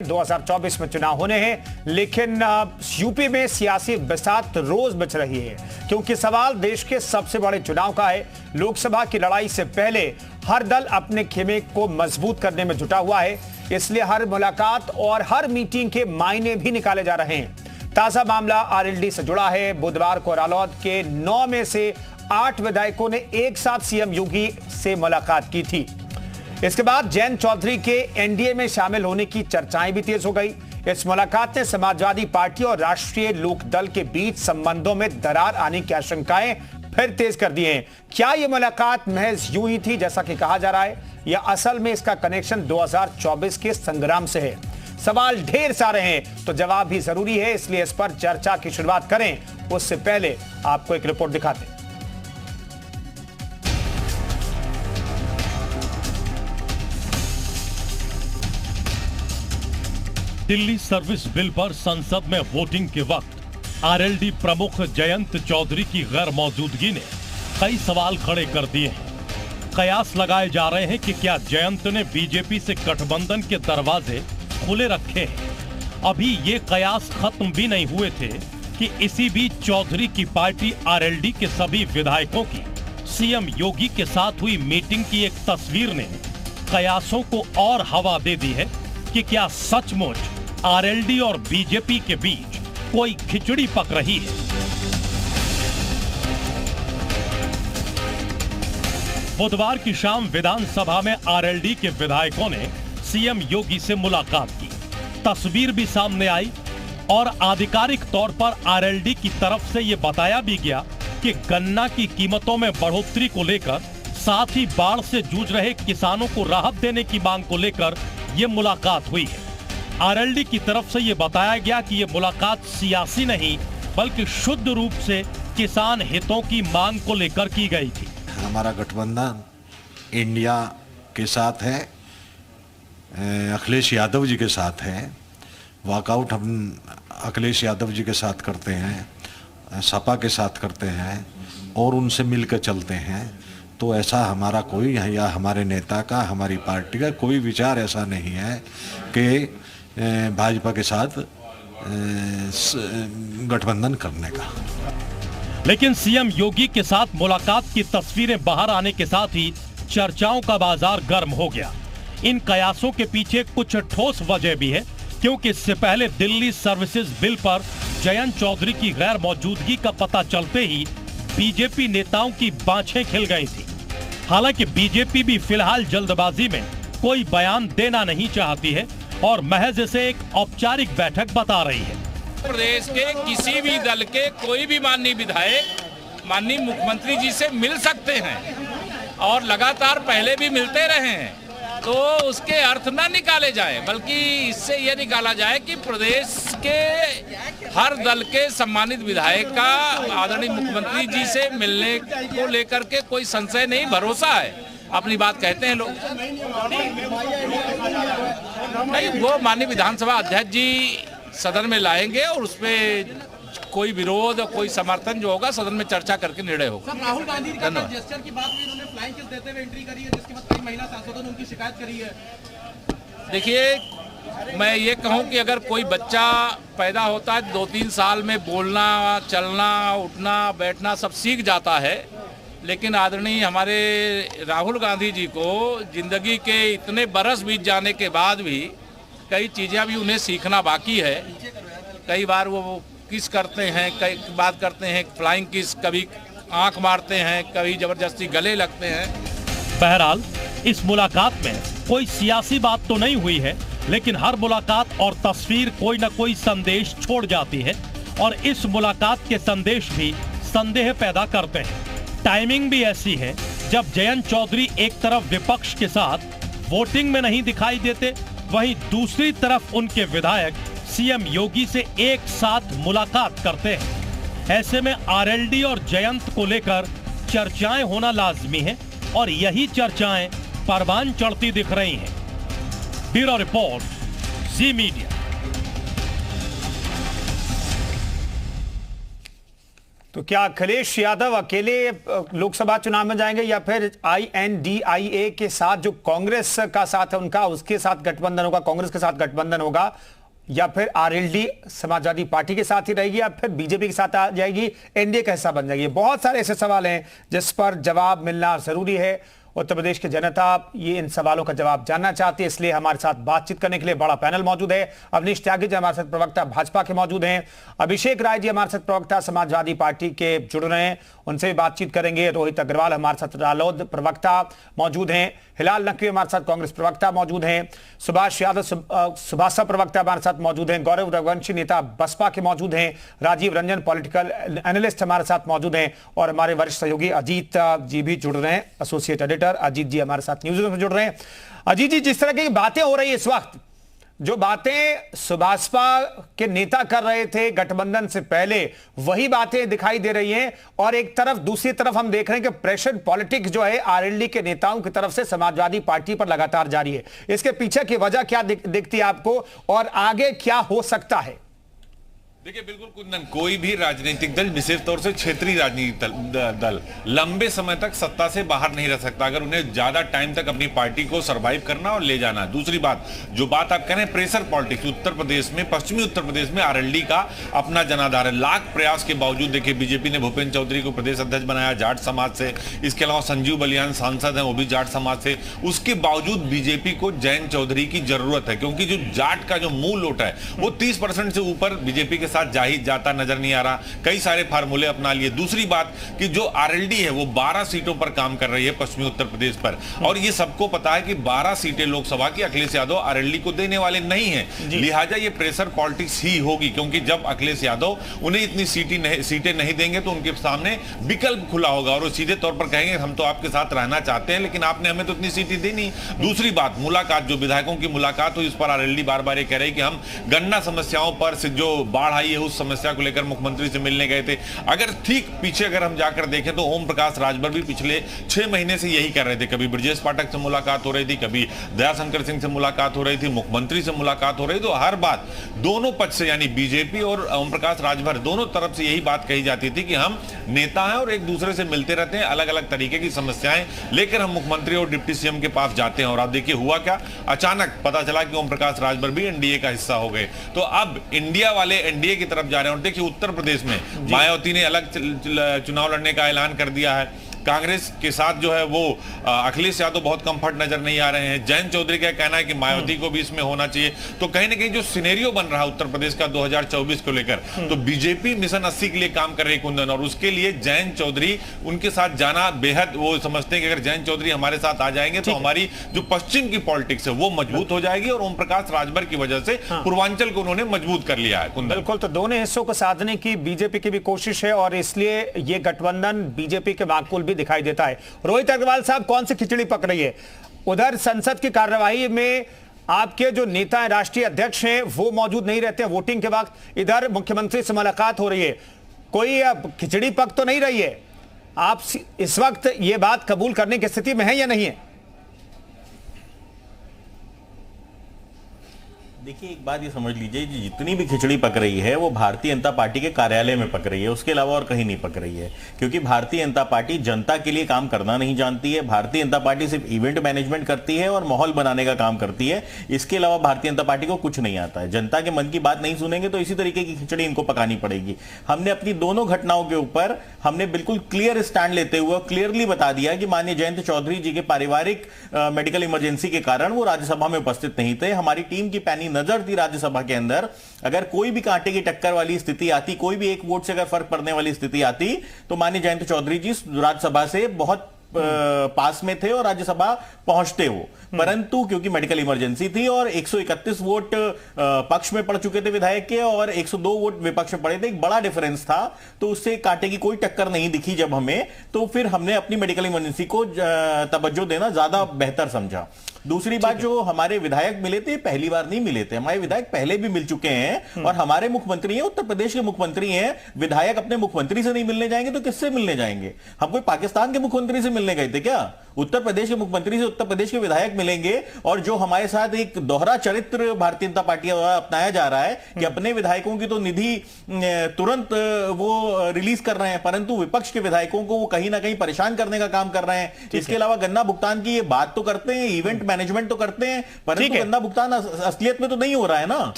2024 में चुनाव होने हैं, लेकिन यूपी में सियासी बिसात रोज बच रही है, क्योंकि सवाल देश के सबसे बड़े चुनाव का है। लोकसभा की लड़ाई से पहले हर दल अपने खेमे को मजबूत करने में जुटा हुआ है, इसलिए हर मुलाकात और हर मीटिंग के मायने भी निकाले जा रहे हैं। ताजा मामला आरएलडी से जुड़ा है। बुधवार को रालोद के 9 में से 8 विधायकों ने एक साथ सीएम योगी से मुलाकात की थी। इसके बाद जयंत चौधरी के एनडीए में शामिल होने की चर्चाएं भी तेज हो गई। इस मुलाकात ने समाजवादी पार्टी और राष्ट्रीय लोकदल के बीच संबंधों में दरार आने की आशंकाएं फिर तेज कर दी हैं। क्या यह मुलाकात महज यूं ही थी जैसा कि कहा जा रहा है, या असल में इसका कनेक्शन 2024 के संग्राम से है? सवाल ढेर सारे हैं, तो जवाब भी जरूरी है, इसलिए इस पर चर्चा की शुरुआत करें उससे पहले आपको एक रिपोर्ट दिखाते हैं। दिल्ली सर्विस बिल पर संसद में वोटिंग के वक्त आरएलडी प्रमुख जयंत चौधरी की गैर मौजूदगी ने कई सवाल खड़े कर दिए हैं। कयास लगाए जा रहे हैं कि क्या जयंत ने बीजेपी से गठबंधन के दरवाजे खुले रखे हैं। अभी ये कयास खत्म भी नहीं हुए थे कि इसी बीच चौधरी की पार्टी आरएलडी के सभी विधायकों की सीएम योगी के साथ हुई मीटिंग की एक तस्वीर ने कयासों को और हवा दे दी है कि क्या सचमुच आरएलडी और बीजेपी के बीच कोई खिचड़ी पक रही है। बुधवार की शाम विधानसभा में आरएलडी के विधायकों ने सीएम योगी से मुलाकात की। तस्वीर भी सामने आई और आधिकारिक तौर पर आरएलडी की तरफ से यह बताया भी गया कि गन्ना की कीमतों में बढ़ोतरी को लेकर, साथ ही बाढ़ से जूझ रहे किसानों को राहत देने की मांग को लेकर यह मुलाकात हुई है। आरएलडी की तरफ से यह बताया गया कि यह मुलाकात सियासी नहीं बल्कि शुद्ध रूप से किसान हितों की मांग को लेकर की गई थी। हमारा गठबंधन इंडिया के साथ है, अखिलेश यादव जी के साथ है। वॉकआउट हम अखिलेश यादव जी के साथ करते हैं, सपा के साथ करते हैं और उनसे मिलकर चलते हैं। तो ऐसा हमारा कोई या हमारे नेता का, हमारी पार्टी का कोई विचार ऐसा नहीं है कि भाजपा के साथ गठबंधन करने का। लेकिन सीएम योगी के साथ मुलाकात की तस्वीरें बाहर आने के साथ ही चर्चाओं का बाजार गर्म हो गया। इन कयासों के पीछे कुछ ठोस वजह भी है, क्योंकि इससे पहले दिल्ली सर्विसेज बिल पर जयंत चौधरी की गैर मौजूदगी का पता चलते ही बीजेपी नेताओं की बाँछें खिल गई थी। हालांकि बीजेपी भी फिलहाल जल्दबाजी में कोई बयान देना नहीं चाहती है और महज इसे एक औपचारिक बैठक बता रही है। प्रदेश के किसी भी दल के कोई भी माननीय विधायक माननीय मुख्यमंत्री जी से मिल सकते हैं और लगातार पहले भी मिलते रहे हैं, तो उसके अर्थ न निकाले जाए, बल्कि इससे यह निकाला जाए कि प्रदेश के हर दल के सम्मानित विधायक का आदरणीय मुख्यमंत्री जी से मिलने को लेकर के कोई संशय नहीं, भरोसा है। अपनी बात कहते हैं लोग। नहीं, वो माननीय विधानसभा अध्यक्ष जी सदन में लाएंगे और उसमें कोई विरोध, कोई समर्थन जो होगा सदन में चर्चा करके निर्णय होगा। राहुल गांधी जेस्चर की बात में उन्होंने फ्लाइंग किस देते हुए एंट्री करी है, जिसके बाद कई महिला सांसदों ने उनकी शिकायत करी है। देखिए, मैं ये कहूं कि अगर कोई बच्चा पैदा होता है 2-3 साल में बोलना, चलना, उठना, बैठना सब सीख जाता है, लेकिन आदरणीय हमारे राहुल गांधी जी को जिंदगी के इतने बरस बीत जाने के बाद भी कई चीज़ें अभी उन्हें सीखना बाकी है। कई बार वो किस करते हैं, कई बात करते हैं फ्लाइंग किस, कभी आंख मारते हैं, कभी जबरदस्ती गले लगते हैं। बहरहाल इस मुलाकात में कोई सियासी बात तो नहीं हुई है, लेकिन हर मुलाकात और तस्वीर कोई न कोई संदेश छोड़ जाती है और इस मुलाकात के संदेश भी संदेह पैदा करते हैं। टाइमिंग भी ऐसी है जब जयंत चौधरी एक तरफ विपक्ष के साथ वोटिंग में नहीं दिखाई देते, वहीं दूसरी तरफ उनके विधायक सीएम योगी से एक साथ मुलाकात करते हैं। ऐसे में आरएलडी और जयंत को लेकर चर्चाएं होना लाजमी है और यही चर्चाएं परवान चढ़ती दिख रही हैं। ब्यूरो रिपोर्ट, जी मीडिया। तो क्या अखिलेश यादव अकेले लोकसभा चुनाव में जाएंगे या फिर INDIA के साथ जो कांग्रेस का साथ है उनका उसके साथ गठबंधन होगा, कांग्रेस के साथ गठबंधन होगा, या फिर RLD समाजवादी पार्टी के साथ ही रहेगी या फिर बीजेपी के साथ आ जाएगी, एनडीए का हिस्सा बन जाएगी? बहुत सारे ऐसे सवाल हैं जिस पर जवाब मिलना जरूरी है। उत्तर प्रदेश की जनता ये इन सवालों का जवाब जानना चाहती है, इसलिए हमारे साथ बातचीत करने के लिए बड़ा पैनल मौजूद है। अवनीश त्यागी जी हमारे साथ प्रवक्ता भाजपा के मौजूद हैं, अभिषेक राय जी हमारे साथ प्रवक्ता समाजवादी पार्टी के जुड़ रहे हैं, उनसे भी बातचीत करेंगे। रोहित अग्रवाल हमारे साथ रालोद प्रवक्ता मौजूद हैं, हिलाल नकवी हमारे साथ कांग्रेस प्रवक्ता मौजूद हैं, सुभाष यादव सुभाषा प्रवक्ता हमारे साथ मौजूद हैं, गौरव रघुवंशी नेता बसपा के मौजूद हैं, राजीव रंजन पॉलिटिकल एनालिस्ट हमारे साथ मौजूद हैं, और हमारे वरिष्ठ सहयोगी अजीत जी भी जुड़ रहे हैं, एसोसिएट एडिटर अजीत जी हमारे साथ न्यूज़ में जुड़ रहे हैं। अजीत जी, जिस तरह की बातें हो रही है इस वक्त, जो बातें सुभाषपा के नेता कर रहे थे गठबंधन से पहले, वही बातें दिखाई दे रही हैं, और एक तरफ दूसरी तरफ हम देख रहे हैं कि प्रेशर पॉलिटिक्स जो है RLD के नेताओं की तरफ से समाजवादी पार्टी पर लगातार जारी है। इसके पीछे की वजह क्या दिखती है आपको, और आगे क्या हो सकता है? देखिए, बिल्कुल कुंदन, कोई भी राजनीतिक दल, विशेष तौर से क्षेत्रीय राजनीतिक दल लंबे समय तक सत्ता से बाहर नहीं रह सकता अगर उन्हें ज्यादा टाइम तक अपनी पार्टी को सरवाइव करना और ले जाना। दूसरी बात, जो बात आप कह रहे हैं प्रेशर पॉलिटिक्स, उत्तर प्रदेश में, पश्चिमी उत्तर प्रदेश में RLD का अपना जनाधार है। लाख प्रयास के बावजूद देखिए, बीजेपी ने भूपेन्द्र चौधरी को प्रदेश अध्यक्ष बनाया जाट समाज से, इसके अलावा संजीव बलियान सांसद हैं, वो भी जाट समाज से। उसके बावजूद बीजेपी को जयंत चौधरी की जरूरत है, क्योंकि जो जाट का जो मूल वोट है वो 30% से ऊपर बीजेपी के साथ जाता नजर नहीं आ रहा। कई सारे फार्मूले अपना लिए। दूसरी बात कि जो RLD है वो 12 सीटों पर काम कर रही है पश्चिमी उत्तर प्रदेश पर, और ये सबको पता है कि 12 सीटें लोकसभा की अखिलेश यादव RLD को देने वाले नहीं हैं। लिहाजा ये प्रेशर पॉलिटिक्स ही होगी, क्योंकि जब अखिलेश यादव उन्हें इतनी सीटें नहीं देंगे तो उनके सामने विकल्प खुला होगा, और वो सीधे तौर पर कहेंगे हम तो आपके साथ रहना चाहते हैं लेकिन आपने हमें तो इतनी सीटें दी नहीं। दूसरी बात, मुलाकात, जो विधायकों की मुलाकात हुई, इस पर RLD बार बार ये कह रही कि हम गन्ना समस्याओं पर जो बाढ़ आई है उस समस्या को लेकर मुख्यमंत्री से मिलने गए थे। अगर ठीक पीछे अगर हम जाकर देखें तो ओम प्रकाश राजभर भी पिछले 6 महीने से यही कर रहे थे। कभी ब्रजेश पाठक से मुलाकात हो रही थी, कभी दयाशंकर सिंह से मुलाकात हो रही थी, मुख्यमंत्री से मुलाकात हो रही थी। तो हर बात दोनों पक्ष से, यानी बीजेपी और ओम प्रकाश राजभर दोनों तरफ से यही बात कही जाती थी कि हम नेता हैं और एक दूसरे से मिलते रहते हैं, अलग अलग तरीके की समस्याएं लेकर हम मुख्यमंत्री और डिप्टी CM के पास जाते हैं। और आप देखिए हुआ क्या, अचानक पता चला कि ओम प्रकाश राजभर भी NDA का हिस्सा हो गए। तो अब इंडिया वाले NDA की तरफ जा रहे हैं। और देखिए, उत्तर प्रदेश में मायावती ने अलग चुनाव लड़ने का ऐलान कर दिया है। कांग्रेस के साथ जो है वो अखिलेश यादव बहुत कंफर्ट नजर नहीं आ रहे हैं। जयंत चौधरी का कहना है कि मायावती को भी इसमें होना चाहिए। तो कहीं ना कहीं जो सिनेरियो बन रहा है उत्तर प्रदेश का 2024 को लेकर, तो बीजेपी मिशन 80 के लिए काम कर रही है कुंदन, और उसके लिए जयंत चौधरी उनके साथ जाना बेहद, वो समझते हैं कि अगर जयंत चौधरी हमारे साथ आ जाएंगे तो हमारी जो पश्चिम की पॉलिटिक्स है वो मजबूत हो जाएगी, और ओम प्रकाश राजभर की वजह से पूर्वांचल को उन्होंने मजबूत कर लिया है कुंदन। बिल्कुल, तो दोनों हिस्सों को साधने की बीजेपी की भी कोशिश है, और इसलिए ये गठबंधन बीजेपी के माकूल भी दिखाई देता है। रोहित अग्रवाल साहब, कौन सी खिचड़ी पक रही है? उधर संसद की कार्यवाही में आपके जो नेता हैं, राष्ट्रीय अध्यक्ष हैं, वो मौजूद नहीं रहते हैं वोटिंग के वक्त। इधर मुख्यमंत्री से मुलाकात हो रही है, कोई खिचड़ी पक तो नहीं रही है? आप इस वक्त ये बात कबूल करने की स्थिति में है या नहीं है? देखिए, एक बात ये समझ लीजिए, जितनी भी खिचड़ी पक रही है वो भारतीय जनता पार्टी के कार्यालय में पक रही है, उसके अलावा और कहीं नहीं पक रही है। क्योंकि भारतीय जनता पार्टी जनता के लिए काम करना नहीं जानती है। भारतीय जनता पार्टी सिर्फ इवेंट मैनेजमेंट करती है और माहौल बनाने का काम करती है। इसके अलावा भारतीय जनता पार्टी को कुछ नहीं आता है। जनता के मन की बात नहीं सुनेंगे तो इसी तरीके की खिचड़ी इनको पकानी पड़ेगी। हमने अपनी दोनों घटनाओं के ऊपर हमने बिल्कुल क्लियर स्टैंड लेते हुए क्लियरली बता दिया कि माननीय जयंत चौधरी जी के पारिवारिक मेडिकल इमरजेंसी के कारण वो राज्यसभा में उपस्थित नहीं थे। हमारी टीम की पैनी नजर थी राज्यसभा के अंदर, अगर कोई भी कांटे की टक्कर वाली स्थिति आती, कोई भी एक वोट से अगर फर्क पड़ने वाली स्थिति आती, तो माननीय जयंत चौधरी जी राज्यसभा से बहुत पास में थे और राज्यसभा पहुंचते हो। परंतु क्योंकि मेडिकल इमरजेंसी थी और 131 वोट पक्ष में पड़ चुके थे विधायक के और 102 वोट विपक्ष में पड़े थे, एक बड़ा डिफरेंस था, तो उससे कांटे की कोई टक्कर नहीं दिखी जब हमें, तो फिर हमने अपनी मेडिकल इमरजेंसी को तवज्जो देना ज्यादा बेहतर समझा। दूसरी बात, जो हमारे विधायक मिले थे पहली बार नहीं मिले थे, हमारे विधायक पहले भी मिल चुके हैं और हमारे मुख्यमंत्री हैं, उत्तर प्रदेश के मुख्यमंत्री हैं। विधायक अपने मुख्यमंत्री से नहीं मिलने जाएंगे तो किससे मिलने जाएंगे? हम कोई पाकिस्तान के मुख्यमंत्री से मिलने गए थे क्या? उत्तर प्रदेश के मुख्यमंत्री से उत्तर प्रदेश के विधायक मिलेंगे। और जो हमारे साथ एक दोहरा चरित्र भारतीय जनता पार्टी द्वारा अपनाया जा रहा है कि अपने विधायकों की तो निधि तुरंत वो रिलीज कर रहे हैं, परंतु विपक्ष के विधायकों को वो कहीं ना कहीं परेशान करने का काम कर रहे हैं। इसके अलावा गन्ना भुगतान की ये बात तो करते हैं, इवेंट मैनेजमेंट तो करते हैं, परंतु गन्ना भुगतान असलियत में तो नहीं हो रहा है ना।